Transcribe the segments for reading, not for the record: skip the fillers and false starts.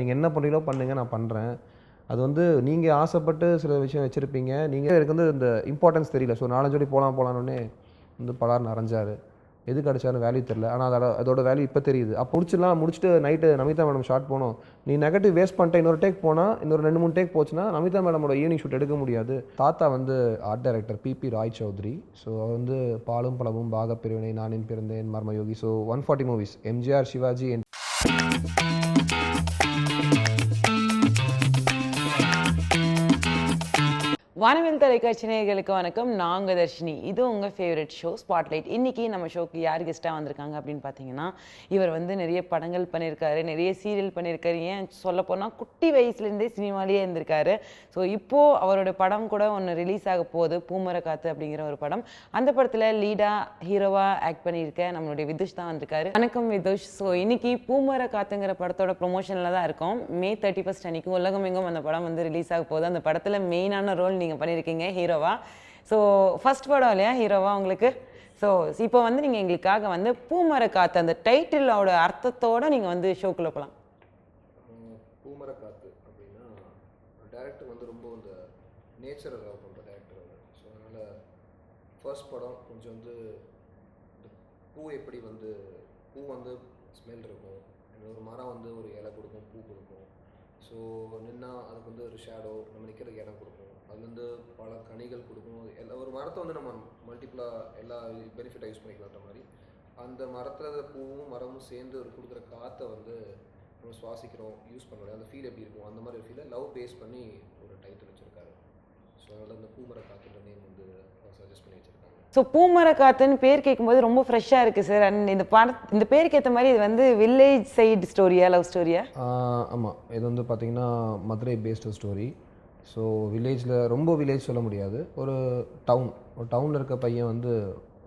நீங்கள் என்ன பண்ணுறீங்களோ பண்ணுங்க, நான் பண்ணுறேன். அது வந்து நீங்கள் ஆசைப்பட்டு சில விஷயம் வச்சுருப்பீங்க. நீங்கள் எனக்கு வந்து இந்த இம்பார்ட்டன்ஸ் தெரியல. ஸோ 4 ஜோடி போகலான்னே வந்து பலார்னு அரைஞ்சாரு. எதுக்கு அடிச்சாலும் வேல்யூ தெரியல. ஆனால் அதோட வேல்யூ இப்போ தெரியுது. அப்போ முடிச்சுட்டு நைட்டு நமிதா மேடம் ஷார்ட் போனோம். நீ நெகட்டிவ் வேஸ்ட் பண்ணிட்டு இன்னொரு டேக் போனால் இன்னொரு 2-3 டேக் போச்சுன்னா நமிதா மேடமோட ஈவினிங் ஷூட் எடுக்க முடியாது. தாத்தா வந்து art director BP Roy Chowdhury. So அவர் வந்து பாலும் பழமும் பாகப்பிரிவினை, நானின் பிறந்தேன், மர்மயோகி, ஸோ 140 மூவிஸ், எம்ஜிஆர், சிவாஜி. வானவில் தொலைக்காட்சி நேயர்களுக்கு வணக்கம். நாங்கள் தர்ஷினி. இது உங்கள் ஃபேவரட் ஷோ ஸ்பாட்லைட். இன்றைக்கி நம்ம ஷோக்கு யார் கெஸ்ட்டாக வந்திருக்காங்க அப்படின்னு பார்த்தீங்கன்னா, இவர் வந்து நிறைய படங்கள் பண்ணியிருக்காரு, நிறைய சீரியல் பண்ணியிருக்காரு. ஏன் சொல்லப்போனால் குட்டி வயசுலேருந்தே சினிமாலேயே இருந்திருக்காரு. ஸோ இப்போது அவரோட படம் கூட ஒன்று ரிலீஸ் ஆக போகுது, பூமர காத்து அப்படிங்கிற ஒரு படம். அந்த படத்தில் லீடாக ஹீரோவாக ஆக்ட் பண்ணியிருக்க நம்மளுடைய விதுஷ் தான் வந்திருக்காரு. வணக்கம் விதுஷ். ஸோ இன்றைக்கி பூமர காத்துங்கிற படத்தோட ப்ரொமோஷனில் தான் இருக்கோம். May 31 அன்றைக்கி உலகமெங்கும் அந்த படம் வந்து ரிலீஸ் ஆக போகுது. அந்த படத்தில் மெயினான ரோல் நீங்கள் பண்ணியிருக்கீங்க ஹீரோவா. ஸோ ஃபர்ஸ்ட் படம் இல்லையா ஹீரோவா உங்களுக்கு? ஸோ இப்போ வந்து நீங்கள் எங்களுக்காக வந்து பூமர காத்து அந்த டைட்டிலோட அர்த்தத்தோடு நீங்கள் வந்து ஷோக்குள்ளே போகலாம். பூமர காத்து அப்படின்னா டேரக்டர் வந்து ரொம்ப இந்த நேச்சரை லவ் பண்ணுற டேரக்டர் அவர். ஸோ அதனால் ஃபர்ஸ்ட் படம் கொஞ்சம் வந்து இந்த பூ எப்படி வந்து பூ வந்து ஸ்மெல் இருக்கும், ஒரு மரம் வந்து ஒரு இலை கொடுக்கும், பூ கொடுக்கும். ஸோ நின்னா அதுக்கு வந்து ஒரு ஷேடோ, நம்ம நிற்கிறதுக்கு இடம் கொடுக்கும், அதுலேருந்து பல கனிகள் கொடுக்கும். ஒரு மரத்தை வந்து நம்ம மல்டிப்ளாக எல்லா பெனிஃபிட்டாக யூஸ் பண்ணிக்கலான்ற மாதிரி அந்த மரத்தில் பூவும் மரமும் சேர்ந்து ஒரு கொடுக்குற காற்றை வந்து நம்ம சுவாசிக்கிறோம், யூஸ் பண்ணுறோம். அந்த ஃபீல் எப்படி இருக்கும், அந்த மாதிரி ஒரு ஃபீலை லவ் பேஸ் பண்ணி ஒரு டைட்டில் வச்சுருக்காரு. ஸோ அதனால் அந்த பூமர காற்றுன்ற நேம் வந்து சஜஸ்ட் பண்ணி வச்சுருக்காங்க. ஸோ பூமர காத்துன்னு பேர் கேட்கும்போது ரொம்ப ஃப்ரெஷ்ஷாக இருக்குது சார். அண்ட் இந்த பேருக்கு ஏற்ற மாதிரி இது வந்து வில்லேஜ் சைடு ஸ்டோரியா, லவ் ஸ்டோரியா? ஆமாம், இது வந்து பார்த்திங்கன்னா மதுரை பேஸ்டு ஸ்டோரி. ஸோ வில்லேஜில் ரொம்ப வில்லேஜ் சொல்ல முடியாது, ஒரு டவுனில் இருக்க பையன் வந்து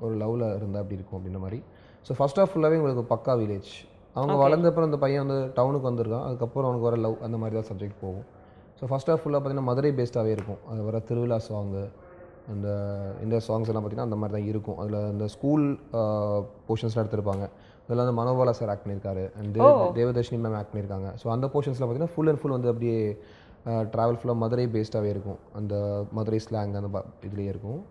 ஒரு லவ்வில் இருந்தால் அப்படி இருக்கும் அப்படின்ற மாதிரி. ஸோ ஃபர்ஸ்ட் ஆஃப் ஃபுல்லாகவே உங்களுக்கு பக்கா வில்லேஜ். அவங்க வளர்ந்தப்பறம் அந்த பையன் வந்து டவுனுக்கு வந்திருக்கான், அதுக்கப்புறம் அவனுக்கு வர லவ் அந்த மாதிரி தான் சப்ஜெக்ட் போகும். ஸோ ஃபர்ஸ்ட் ஆஃப் ஃபுல்லாக பார்த்திங்கன்னா மதுரை பேஸ்டாகவே இருக்கும். அது வர திருவிழா சாங்கு, அந்த இந்த சாங்ஸ் எல்லாம் பார்த்திங்கன்னா அந்த மாதிரி தான் இருக்கும். அதில் அந்த ஸ்கூல் போர்ஷன்ஸ்லாம் எடுத்திருப்பாங்க. அதில் வந்து மனோபாலா சார் ஆக்ட் பண்ணியிருக்காரு, அண்ட் தேவதர்ஷினி மேம் ஆக்ட் பண்ணியிருக்காங்க. ஸோ அந்த போர்ஷன்ஸில் பார்த்திங்கன்னா ஃபுல் அண்ட் ஃபுல் வந்து அப்படியே ட்ராவல் ஃபுல்லாக மதுரை பேஸ்டாகவே இருக்கும். அந்த மதுரை ஸ்லாங் அந்த இதுலேயே இருக்கும்.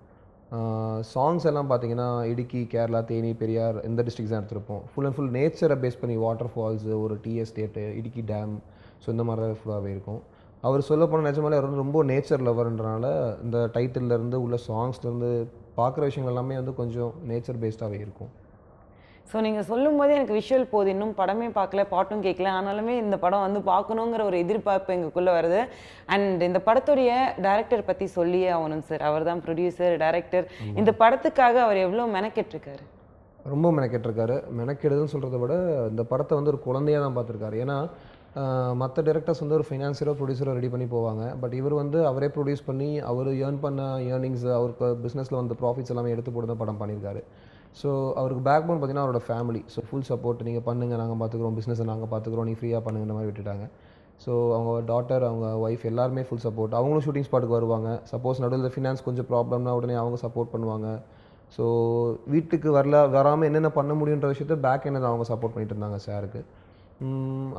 சாங்ஸ் எல்லாம் பார்த்திங்கன்னா இடுக்கி, கேரளா, தேனி, பெரியார் இந்த டிஸ்ட்ரிக்ஸ் தான் எடுத்திருப்போம். ஃபுல் அண்ட் ஃபுல் நேச்சரை பேஸ் பண்ணி வாட்டர் ஃபால்ஸு, ஒரு டீ எஸ்டேட்டு, இடுக்கி டேம், ஸோ இந்த மாதிரி தான் ஃபுல்லாகவே இருக்கும். அவர் சொல்ல போனால் நிஜமாலே அவர் வந்து ரொம்ப நேச்சர் லவர்ன்றனால இந்த டைட்டில்லேருந்து உள்ள சாங்ஸ்லேருந்து பார்க்குற விஷயங்கள் எல்லாமே வந்து கொஞ்சம் நேச்சர் பேஸ்டாகவே இருக்கும். ஸோ நீங்கள் சொல்லும் போதே எனக்கு விஷுவல் போகுது. இன்னும் படமே பார்க்கல, பாட்டும் கேட்கல, ஆனாலுமே இந்த படம் வந்து பார்க்கணுங்கிற ஒரு எதிர்பார்ப்பு எங்களுக்குள்ளே வருது. அண்ட் இந்த படத்துடைய டைரக்டர் பற்றி சொல்லியே ஆகணும் சார். அவர் தான் ப்ரொடியூசர், டைரக்டர். இந்த படத்துக்காக அவர் எவ்வளோ மெனக்கெட்டிருக்காரு? ரொம்ப மெனக்கெட்டிருக்காரு. மெனக்கெடுதுன்னு சொல்கிறத விட இந்த படத்தை வந்து ஒரு குழந்தையாக தான் பார்த்துருக்காரு. ஏன்னா மற்ற டேரக்டர்ஸ் வந்து ஒரு ஃபைனான்சியரோ ப்ரொடியூசரோ ரெடி பண்ணி போவாங்க. பட் இவர் வந்து அவரே ப்ரொடியூஸ் பண்ணி அவர் ஏர்ன் பண்ண ஏர்னிங்ஸ், அவருக்கு பிஸ்னஸில் வந்த ப்ராஃபிட்ஸ் எல்லாமே எடுத்து போட்டு தான் படம் பண்ணியிருக்காரு. ஸோ அவருக்கு பேக் போன் பார்த்திங்கன்னா அவரோட ஃபேமிலி. ஸோ ஃபுல் சப்போர்ட், நீங்கள் பண்ணுங்கள், நாங்கள் பார்த்துக்குறோம், பிஸ்னஸை நாங்கள் பார்த்துக்குறோம், நீ ஃப்ரீயாக பண்ணுங்கிற மாதிரி விட்டுட்டாங்க. ஸோ அவங்க டாட்டர், அவங்க ஒய்ஃப் எல்லாருமே ஃபுல் சப்போர்ட். அவங்களும் ஷூட்டிங் ஸ்பாட்டுக்கு வருவாங்க. சப்போஸ் நடுவில் ஃபினான்ஸ் கொஞ்சம் ப்ராப்ளம்னா உடனே அவங்க சப்போர்ட் பண்ணுவாங்க. ஸோ வீட்டுக்கு வராமல் என்னென்ன பண்ண முடியுன்ற விஷயத்த பேக் என்ன அவங்க சப்போர்ட் பண்ணிட்டு இருந்தாங்க சாருக்கு.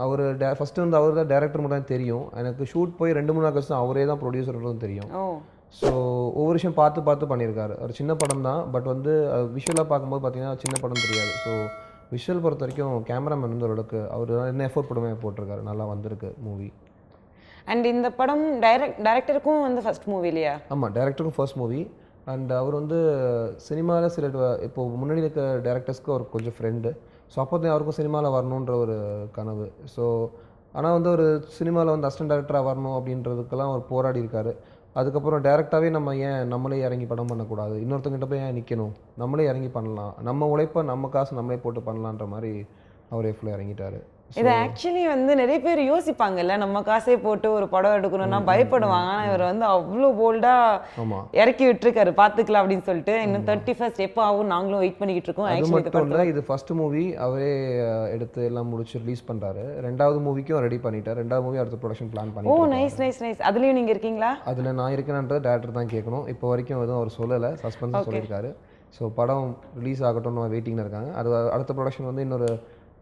அவர் ஃபஸ்ட்டு வந்து அவர் தான் டேரக்டர் மட்டும் தான் தெரியும். எனக்கு ஷூட் போய் 2-3 நாள் கழிச்சு அவரே தான் ப்ரொடியூசர்ன்றதும் தெரியும். ஸோ ஒவ்வொரு விஷயம் பார்த்து பண்ணியிருக்காரு. ஒரு சின்ன படம் தான், பட் வந்து விஷுவலாக பார்க்கும்போது பார்த்திங்கன்னா சின்ன படம் தெரியாது. ஸோ விஷுவல் பொறுத்த வரைக்கும் கேமராமேன் வந்து ஓரளவுக்கு அவர் என்ன எஃபோர்ட் போட்டிருக்காரு, நல்லா வந்திருக்கு மூவி. அண்ட் இந்த படம் டைரக்டருக்கும் வந்து ஃபர்ஸ்ட் மூவி இல்லையா? ஆமாம், டைரக்டருக்கும் ஃபர்ஸ்ட் மூவி. அண்ட் அவர் வந்து சினிமாவில் சில இப்போது முன்னாடி இருக்க டேரக்டர்ஸ்க்கு அவர் கொஞ்சம் ஃப்ரெண்டு. ஸோ அப்போ தான் அவருக்கும் சினிமாவில் வரணுன்ற ஒரு கனவு. ஸோ ஆனால் வந்து ஒரு சினிமாவில் வந்து அசிஸ்டன்ட் டைரக்டராக வரணும் அப்படின்றதுக்கெல்லாம் அவர் போராடி இருக்காரு. அதுக்கப்புறம் டேரெக்டாகவே நம்மளே இறங்கி படம் பண்ணக்கூடாது, இன்னொருத்தங்கிட்ட போய் ஏன் நிற்கணும், நம்மளே இறங்கி பண்ணலாம், நம்ம உழைப்பை நம்ம காசு நம்மளே போட்டு பண்ணலான்ற மாதிரி அவர் ஃபுல்லாக இறங்கிட்டார். இது ஆக்சுவலி வந்து நிறைய பேர் யோசிப்பாங்கல்ல, நம்ம காசே போட்டு ஒரு படம் எடுக்கணும்னா பயப்படுவாங்க. ஆனால் இவர் வந்து அவ்வளோ போல்டாக இறக்கி விட்டுருக்காரு, பார்த்துக்கலாம் அப்படின்னு சொல்லிட்டு. இன்னும் 31 எப்போ ஆகும் நாங்களும் வெயிட் பண்ணிக்கிட்டு இருக்கோம். ஆக்சுவலி இது ஃபர்ஸ்ட் மூவி அவரே எடுத்து எல்லாம் முடிச்சு ரிலீஸ் பண்ணுறாரு. 2வது மூவிக்கும் ரெடி பண்ணிட்டார். 2வது மூவி அடுத்த ப்ரொடக்ஷன் பிளான் பண்ணி. ஓ நைஸ் நைஸ் நைஸ். அதுலேயும் நீங்கள் இருக்கீங்களா? அதில் நான் இருக்கேன்ன்ற டேரக்டர் தான் கேட்கணும். இப்போ வரைக்கும் எதுவும் அவர் சொல்லலை, சஸ்பென்ஸ் சொல்லியிருக்காரு. ஸோ படம் ரிலீஸ் ஆகட்டும்னு வெயிட்டிங்கில் இருக்காங்க. அது அடுத்த ப்ரொடக்ஷன் வந்து இன்னொரு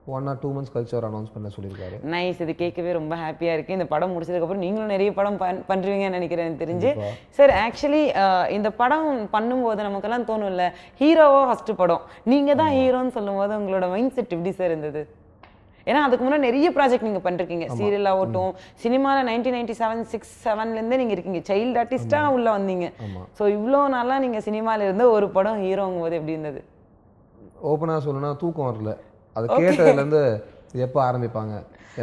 1 or 2 months கழிச்சு அவர் அனௌன்ஸ் பண்ண சொல்லியிருக்காரு. நைஸ். இது கேட்கவே ரொம்ப ஹாப்பியாக இருக்குது. இந்த படம் முடிச்சதுக்கப்புறம் நீங்களும் நிறைய படம் பண்ணுறீங்கன்னு நினைக்கிறேன் எனக்கு தெரிஞ்சு. சார் ஆக்சுவலி இந்த படம் பண்ணும்போது நமக்கெல்லாம் தோணும்ல, ஹீரோவாக ஃபஸ்ட்டு படம் நீங்கள் தான் ஹீரோன்னு சொல்லும்போது உங்களோட மைண்ட் செட் எப்படி சார் இருந்தது? ஏன்னா அதுக்கு முன்னாடி நிறைய ப்ராஜெக்ட் நீங்கள் பண்ணிருக்கீங்க, சீரியல் ஆகட்டும், சினிமாவில் 1997 6 7லேருந்தே நீங்கள் இருக்கீங்க, சைல்டு ஆர்டிஸ்ட்டாக உள்ளே வந்தீங்க. ஸோ இவ்வளோ நாளாக நீங்கள் சினிமாவில் இருந்து ஒரு படம் ஹீரோங்கும் போது எப்படி இருந்தது? ஓப்பனாக சொல்லணும்னா தூக்கம் வரல. அது கேட்டதுலேருந்து எப்போ ஆரம்பிப்பாங்க,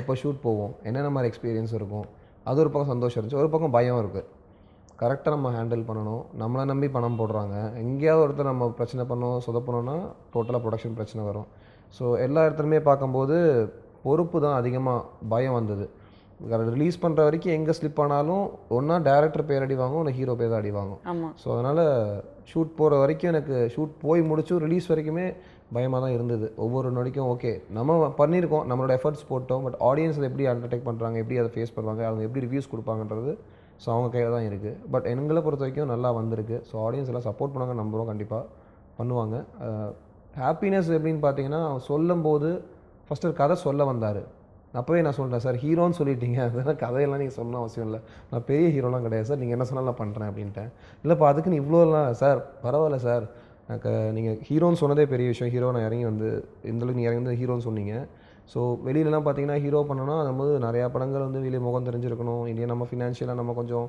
எப்போ ஷூட் போவோம், என்னென்ன மாதிரி எக்ஸ்பீரியன்ஸ் இருக்கும், அது ஒரு பக்கம் சந்தோஷம் இருந்துச்சு, ஒரு பக்கம் பயம் இருக்குது. கரெக்டாக நம்ம ஹேண்டில் பண்ணணும், நம்மளை நம்பி பணம் போடுறாங்க, எங்கேயாவது ஒருத்தர் நம்ம பிரச்சனை பண்ணோம் சொதப்பணும்னா டோட்டலாக ப்ரொடக்ஷன் பிரச்சனை வரும். ஸோ எல்லா இடத்துலையுமே பார்க்கும்போது பொறுப்பு தான் அதிகமாக பயம் வந்தது. ரிலீஸ் பண்ணுற வரைக்கும் எங்கே ஸ்லிப் ஆனாலும் ஒன்றா டேரக்டர் பேர் அடி வாங்கும், இல்லை ஹீரோ பேர் தான் அடி வாங்கும். ஸோ அதனால் ஷூட் போகிற வரைக்கும் எனக்கு ஷூட் போய் முடிச்சு ரிலீஸ் வரைக்குமே பயமாக தான் இருந்தது. ஒவ்வொரு நொடிக்கும் ஓகே நம்ம பண்ணியிருக்கோம், நம்மளோட எஃபர்ட்ஸ் போட்டோம், பட் ஆடியன்ஸ் அதை எப்படி அண்டர்டேக் பண்ணுறாங்க, எப்படி அதை ஃபேஸ் பண்ணுவாங்க, அவங்க எப்படி ரிவ்யூஸ் கொடுப்பாங்கன்றது ஸோ அவங்க கையில் தான் இருக்குது. பட் எங்களை பொறுத்த வரைக்கும் நல்லா வந்திருக்கு. ஸோ ஆடியன்ஸ் எல்லாம் சப்போர்ட் பண்ணாங்க, நம்புகிறோம் கண்டிப்பாக பண்ணுவாங்க. ஹாப்பினஸ் எப்படின்னு பார்த்தீங்கன்னா, சொல்லும்போது ஃபஸ்ட்டு ஒரு கதை சொல்ல வந்தார். அப்போவே நான் சொல்கிறேன், சார் ஹீரோன்னு சொல்லிட்டீங்க, அதெல்லாம் கதையெல்லாம் நீங்கள் சொல்லணும் அவசியம் இல்லை, நான் பெரிய ஹீரோலாம் கிடையாது சார், நீங்கள் என்ன சொன்னாலும் நான் பண்ணுறேன் அப்படின்ட்டேன். இல்லைப்பா அதுக்குன்னு இவ்வளோலாம் சார், பரவாயில்ல சார், எனக்கு நீங்கள் ஹீரோன்னு சொன்னதே பெரிய விஷயம், ஹீரோ நான் இறங்கி வந்து இந்தளவுக்கு நீங்கள் இறங்கி வந்து ஹீரோன்னு சொன்னீங்க. ஸோ வெளியிலலாம் பார்த்தீங்கன்னா ஹீரோ பண்ணணும் அதும்போது நிறையா படங்கள் வந்து வெளியே முகம் தெரிஞ்சிருக்கணும், இல்லையா நம்ம ஃபினான்ஷியலாக நம்ம கொஞ்சம்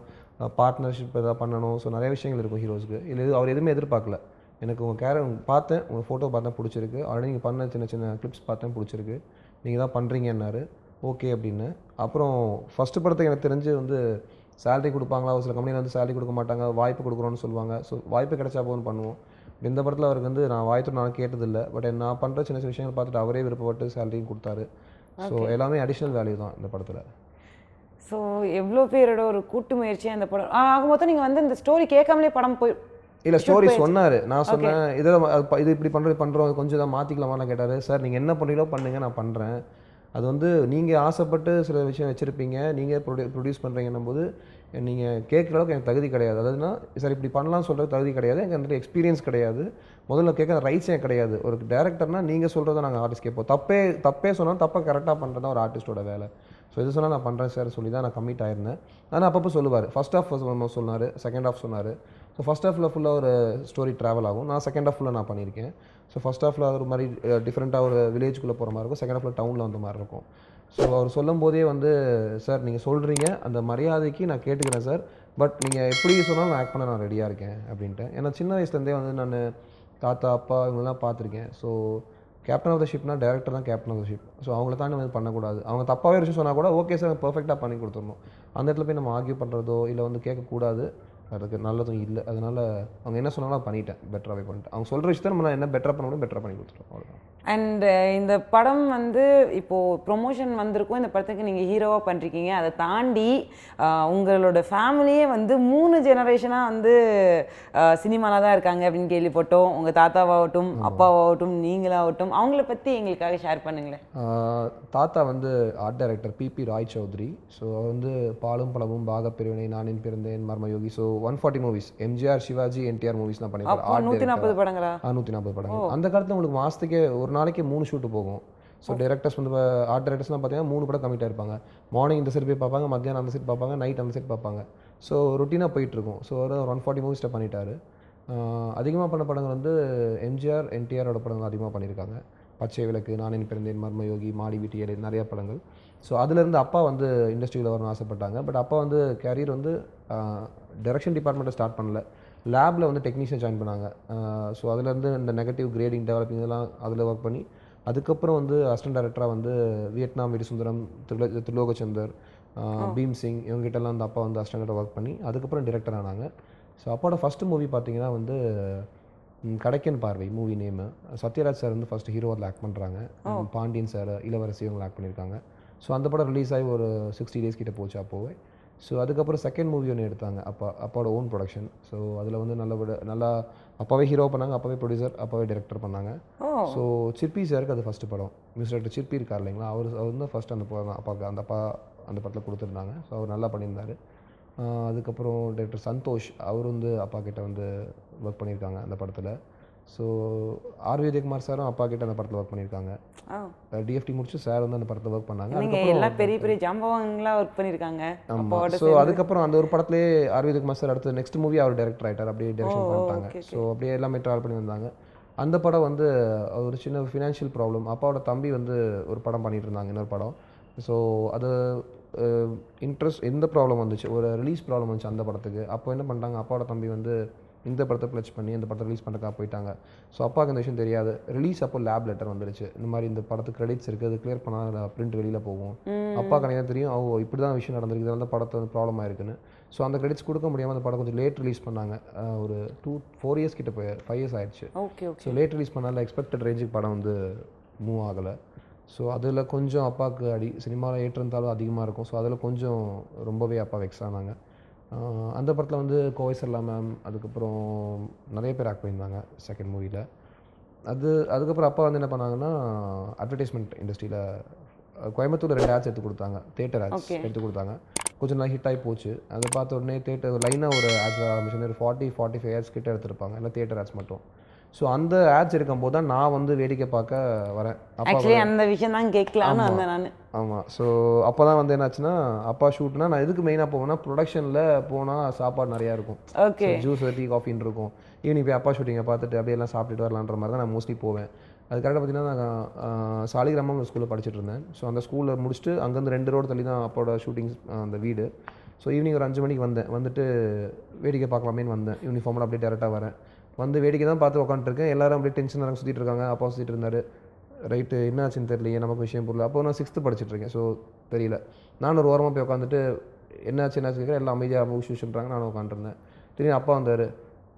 பார்ட்னர்ஷிப் எதாவது பண்ணணும். ஸோ நிறைய விஷயங்கள் இருக்கும் ஹீரோஸ்க்கு. இல்லை அவர் எதுவுமே எதிர்பார்க்கல, எனக்கு உங்கள் பார்த்தேன், உங்கள் ஃபோட்டோ பார்த்தேன் பிடிச்சிருக்கு, ஆல்ரெடி நீங்கள் பண்ண சின்ன சின்ன கிளிப்ஸ் பார்த்தேன் பிடிச்சிருக்கு, நீங்கள் தான் பண்ணுறீங்கன்னாரு. ஓகே அப்படின்னு. அப்புறம் ஃபஸ்ட்டு படத்துக்கு எனக்கு தெரிஞ்சு வந்து சேலரி கொடுப்பாங்களா, ஒரு சில கம்பெனியில் வந்து சேலரி கொடுக்க மாட்டாங்க, வாய்ப்பு கொடுக்குறோன்னு சொல்லுவாங்க. ஸோ வாய்ப்பு கிடைச்சா போதுன்னு பண்ணுவோம். இந்த படத்தில் அவருக்கு வந்து நான் வாய்ப்பு நான் கேட்டதில்லை, பட் நான் பண்ணுற சின்ன சின்ன விஷயங்கள் பார்த்துட்டு அவரே விருப்பப்பட்டு சேலரியும் கொடுத்தாரு. ஸோ எல்லாமே அடிஷ்னல் வேல்யூ தான் இந்த படத்தில். ஸோ எவ்வளோ பேரோட ஒரு கூட்டு முயற்சியாக இந்த படம் ஆக மொத்தம் நீங்கள் வந்து இந்த ஸ்டோரி கேட்காமலே படம் போய் இல்லை ஸ்டோரி சொன்னார், நான் சொன்னேன் இது இப்படி பண்ணுறோம் கொஞ்சம் தான் மாற்றிக்கலாமான்னு கேட்டார். சார் நீங்கள் என்ன பண்ணுறீங்களோ பண்ணுங்கள், நான் பண்ணுறேன். அது வந்து நீங்கள் ஆசைப்பட்டு சில விஷயம் வச்சுருப்பீங்க, நீங்கள் ப்ரொடியூஸ் பண்ணுறீங்கன்னும் போது நீங்கள் கேட்குற அளவுக்கு எனக்கு தகுதி கிடையாது. அதாவதுனா சார் இப்படி பண்ணலாம்னு சொல்கிறது தகுதி கிடையாது, எனக்கு அந்த எக்ஸ்பீரியன்ஸ் கிடையாது, முதல்ல கேட்குற ரைட்ஸ் எனக்கு கிடையாது. ஒரு டேரக்டர்னால் நீங்கள் சொல்கிறத நாங்கள் ஆர்டிஸ்ட் கேட்போம், தப்பே சொன்னாலும் தப்பை கரெக்டாக பண்ணுறது தான் ஒரு ஆர்டிஸ்ட்டோட வேலை. ஸோ இது சொன்னால் நான் பண்ணுறேன் சார் சொல்லி தான் நான் கமிட் ஆயிருந்தேன். ஆனால் அப்பப்போ சொல்லுவார், ஃபஸ்ட் ஹாஃப் சொன்னார், செகண்ட் ஹாஃப் சொன்னார். ஸோ ஃபஸ்ட் ஹாஃபில் ஃபுல்லாக ஒரு ஸ்டோரி ட்ராவல் ஆகும், நான் செகண்ட் ஹாஃப் ஃபுல்லாக நான் பண்ணியிருக்கேன். ஸோ ஃபஸ்ட் ஹாஃபில் ஒரு மாதிரி டிஃப்ரெண்ட்டாக ஒரு வில்லேஜுக்குள்ளே போகிற மாதிரி இருக்கும், செகண்ட் ஹாஃபில் டவுனில் வந்த மாதிரி இருக்கும். ஸோ அவர் சொல்லும் போதே வந்து சார் நீங்கள் சொல்கிறீங்க அந்த மரியாதைக்கு நான் கேட்டுக்கிறேன் சார், பட் நீங்கள் எப்படி சொன்னாலும் நான் ஆக்ட் பண்ண நான் ரெடியாக இருக்கேன் அப்படின்ட்டு. ஏன்னா சின்ன வயசுலேருந்தே வந்து நான் தாத்தா அப்பா இவங்கெல்லாம் பார்த்துருக்கேன். ஸோ கேப்டன் ஆஃப் த ஷிப்னா டேரக்டர் தான் captain of the ship. So அவங்கள தாண்டி வந்து பண்ணக்கூடாது, அவங்க தப்பாகவே விஷயம் சொன்னால் கூட ஓகே சார் பர்ஃபெக்டாக பண்ணி கொடுத்துடணும். அந்த இடத்துல போய் நம்ம ஆர்கியூ பண்ணுறதோ இல்லை வந்து கேட்கக்கூடாது, அதுக்கு நல்லதும் இல்லை. அதனால் அவங்க என்ன சொன்னாலும் பண்ணிட்டேன், பெட்டராகவே பண்ணிட்டேன். அவங்க சொல்கிற விஷயத்தை நம்ம என்ன பெட்டராக பண்ண முடியும் பெட்டராக பண்ணி கொடுத்துருவோம், அவ்வளோதான். அண்ட் இந்த படம் வந்து இப்போது ப்ரொமோஷன் வந்திருக்கும், இந்த படத்துக்கு நீங்கள் ஹீரோவாக பண்ணிருக்கீங்க. அதை தாண்டி உங்களோட ஃபேமிலியே வந்து 3 ஜெனரேஷனாக வந்து சினிமாவில் தான் இருக்காங்க அப்படின்னு கேள்விப்பட்டோம். உங்கள் தாத்தாவாகட்டும் அப்பாவாகட்டும் நீங்களாகட்டும், அவங்கள பற்றி எங்களுக்காக ஷேர் பண்ணுங்களேன். தாத்தா வந்து art director BP Roy Chowdhury. So வந்து பாலும் பழமும் பாகப்பிரிவினை, நானின் பிறந்தேன், மர்மயோகி, ஸோ 140 மூவிஸ், எம்ஜிஆர் சிவாஜி என்டிஆர் மூவிஸ்லாம் பண்ணியிருக்காரு. 140 படங்களா? 140 படங்கள். அந்த காலத்தில் உங்களுக்கு மாதத்துக்கே ஒரு நாளைக்கு 3 ஷூட்டு போகும். ஸோ டேரக்டர்ஸ் வந்து ஆர்ட் டைரக்டர்ஸ்லாம் பார்த்தீங்கன்னா 3 படம் கமிட்டாக இருப்பாங்க. மார்னிங் இந்த செட் போய் பார்ப்பாங்க, மத்தியானம் அந்த செட் பார்ப்பாங்க, நைட் அந்த செட் பார்ப்பாங்க. ஸோ ரொட்டீனாக போயிட்டுருக்கும். ஸோ ஒரு 140 மூவிஸ்ட்டை பண்ணிட்டாரு. அதிகமாக பண்ண படங்கள் வந்து எம்ஜிஆர் என்டிஆரோட படங்கள் அதிகமாக பண்ணியிருக்காங்க. பச்சை விளக்கு, நானின் பிறந்தேன், மர்மயோகி, மாடி வீட்டு ஏழு, நிறையா படங்கள். ஸோ அதுலேருந்து அப்பா வந்து இண்டஸ்ட்ரியில் வரணும்னு ஆசைப்பட்டாங்க. பட் அப்பா வந்து கேரியர் வந்து டைரக்ஷன் டிபார்ட்மெண்ட்டை ஸ்டார்ட் பண்ணல, லேபில் வந்து டெக்னீஷியன் ஜாயின் பண்ணாங்க. ஸோ அதுலேருந்து இந்த நெகட்டிவ் கிரேடிங் டெவலப்பிங் இதெல்லாம் அதில் ஒர்க் பண்ணி அதுக்கப்புறம் வந்து அசிஸ்டன்ட் டைரக்டராக வந்து வியட்நாம், விடுசுந்தரம், திரிலோகச்சந்தர், பீம் சிங் இவங்ககிட்டலாம் வந்து அப்பா வந்து அசிஸ்டன்ட் டைரக்டராக ஒர்க் பண்ணி அதுக்கப்புறம் டிரெக்டர் ஆனாங்க. ஸோ அப்பாவோட ஃபஸ்ட்டு மூவி பார்த்தீங்கன்னா வந்து கடைக்கன் பார்வை மூவி நேமு. சத்யராஜ் சார் வந்து ஃபஸ்ட்டு ஹீரோ அதில் ஆக்ட் பண்ணுறாங்க. பாண்டியன் சார், இளவரசி இவங்க ஆக்ட் பண்ணியிருக்காங்க. ஸோ அந்த படம் ரிலீஸ் ஆகி ஒரு 60 days கிட்ட போச்சு அப்போவே. ஸோ அதுக்கப்புறம் செகண்ட் மூவி ஒன்று எடுத்தாங்க, அப்பாவோட ஓன் ப்ரொடக்ஷன். ஸோ அதில் வந்து நல்லா அப்பாவே ஹீரோ பண்ணாங்க, அப்பாவே ப்ரொடியூசர், அப்பாவே டைரக்டர் பண்ணாங்க. ஸோ சிற்பி சாருக்கு அது ஃபஸ்ட்டு படம். மிஸ்டர் சிற்பி இருக்கார் இல்லைங்களா, அவர் வந்து ஃபஸ்ட் அந்த படம் அப்பாவுக்கு அந்த படத்தில் கொடுத்துருந்தாங்க. ஸோ அவர் நல்லா பண்ணியிருந்தார். அதுக்கப்புறம் டைரக்டர் சந்தோஷ் அவர் வந்து அப்பா கிட்ட வந்து ஒர்க் பண்ணியிருக்காங்க அந்த படத்தில். ஸோ ஆர்வி உதயகுமார் சாரும் அப்பா கிட்ட அந்த படத்தில் ஒர்க் பண்ணியிருக்காங்க. டிஎஃப்டி முடிச்சு சார் வந்து அந்த படத்தில் ஒர்க் பண்ணாங்க. நீங்கள் எல்லாம் பெரிய பெரிய ஜாம்பவான்களா ஒர்க் பண்ணியிருக்காங்க. ஆமாம். ஸோ அதுக்கப்புறம் அந்த ஒரு படத்துலேயே ஆர்வி உதயகுமார் சார் அடுத்து நெக்ஸ்ட் மூவி அவர் டைரக்டர் ஆகிட்டார். அப்படியே டைரக்ஷன் பண்ணிட்டாங்க. ஸோ அப்படியே எல்லாமே ட்ராவல் பண்ணி வந்தாங்க. அந்த படம் வந்து ஒரு சின்ன ஃபினான்ஷியல் ப்ராப்ளம். அப்பாவோட தம்பி வந்து ஒரு படம் பண்ணிட்டு இருந்தாங்க, இன்னொரு படம். ஸோ அது இன்ட்ரெஸ்ட் எந்த ப்ராப்ளம் வந்துச்சு, ஒரு ரிலீஸ் ப்ராப்ளம் வந்துச்சு அந்த படத்துக்கு. அப்போ என்ன பண்ணிட்டாங்க, அப்பாவோட தம்பி வந்து இந்த படத்தை ப்ளச் பண்ணி இந்த படத்தை ரிலீஸ் பண்ணுறதுக்காக போயிட்டாங்க. ஸோ அப்பாவுக்கு இந்த விஷயம் தெரியாது. ரிலீஸ் அப்போ லேப் லெட்டர் வந்துருச்சு, இந்த மாதிரி இந்த படத்துக்கு கிரெடிட்ஸ் இருக்குது, அது கிளியர் பண்ணால் பிரிண்ட் வெளியில் போகும். அப்பா கணக்கு தெரியும், இப்படி தான் விஷயம் நடந்திருக்கு, இதனால தான் படத்தை வந்து ப்ராப்ளம் ஆயிருக்குன்னு. ஸோ அந்த கிரெடிட்ஸ் கொடுக்க முடியாமல் அந்த படம் கொஞ்சம் லேட் ரிலீஸ் பண்ணாங்க. ஒரு 4 இயர்ஸ் கிட்ட 5 இயர்ஸ் ஆயிடுச்சு. ஸோ லேட் ரிலீஸ் பண்ணால எக்ஸ்பெக்டட் ரேஞ்சுக்கு படம் வந்து மூவ் ஆகலை. ஸோ அதில் கொஞ்சம் அப்பாவுக்கு சினிமாவில் ஏற்றிருந்தாலும் அதிகமாக இருக்கும். ஸோ அதில் கொஞ்சம் ரொம்பவே அப்பா வெக்ஸ் ஆனாங்க. அந்த படத்தில் வந்து கோவை சரளா மேம், அதுக்கப்புறம் நிறைய பேர் ஆக்ட் பண்ணியிருந்தாங்க செகண்ட் மூவியில். அதுக்கப்புறம் அப்பா வந்து என்ன பண்ணாங்கன்னா, அட்வர்டைஸ்மெண்ட் இண்டஸ்ட்ரியில் கோயம்புத்தூரில் 2 ஆட்ஸ் எடுத்து கொடுத்தாங்க, தேட்டர் ஆட்ஸ் எடுத்து கொடுத்தாங்க. கொஞ்சம் நல்லா ஹிட் ஆகி போச்சு. அதை பார்த்த உடனே தேட்டர் லைனாக ஒரு ஆட்ஸ் ஆரம்பிச்சு ஒரு 40-45 ஆட்ஸ் கிட்ட எடுத்துருப்பாங்க, இல்லை தேட்டர் ஆட்ஸ் மட்டும். ஸோ அந்த ஆட்ஸ் எடுக்கும்போது தான் நான் வந்து வேடிக்கை பார்க்க வரேன். ஆக்சுவலி அந்த விஷயம் தான் கேட்கலான்னு வந்தேன் நான். ஆமாம். ஸோ அப்போ தான் வந்து என்னாச்சுன்னா, அப்பா ஷூட்னா நான் எதுக்கு மெயினாக போவேன்னா, ப்ரொடக்ஷனில் போனால் சாப்பாடு நிறையா இருக்கும், ஜூஸ் டீ காஃபின்னு இருக்கும். ஈவினிங் போய் அப்பா ஷூட்டிங்கை பார்த்துட்டு அப்படியே எல்லாம் சாப்பிட்டுட்டு வரலான்ற மாதிரி தான் நான் மோஸ்ட்லி போவேன். அது கரெக்டாக பார்த்தீங்கன்னா, நான் சாலிகிராமம் ஸ்கூலில் படிச்சுட்டு இருந்தேன். ஸோ அந்த ஸ்கூலில் முடிச்சுட்டு அங்கேருந்து 2 ரோடு தள்ளி தான் அப்போட ஷூட்டிங்ஸ் அந்த வீடு. ஸோ ஈவினிங் ஒரு 5 மணிக்கு வந்தேன். வந்துட்டு வேடிக்கை பார்க்கலாமேன்னு வந்தேன். யூனிஃபார்மில் அப்படியே டேரெக்டாக வரேன். வந்து வேடிக்கை தான் பார்த்து உட்காந்துருக்கேன். எல்லாரும் அப்படியே டென்ஷனாக சுற்றிட்டு இருக்காங்க. அப்பா சுற்றிட்டு இருந்தார். ரைட்டு, என்ன ஆச்சுன்னு தெரியலையே, நமக்கு விஷயம் புரியல. அப்போ நான் 6th படிச்சுட்ருக்கேன். ஸோ தெரியல. நான் ஒரு ஓரமாக போய் உட்காந்துட்டு என்னாச்சு கேட்குறேன். எல்லாம் அமைதியாக ஊசுன்றாங்க. நானும் உட்காந்துருந்தேன். திடீர்னு அப்பா வந்தார்.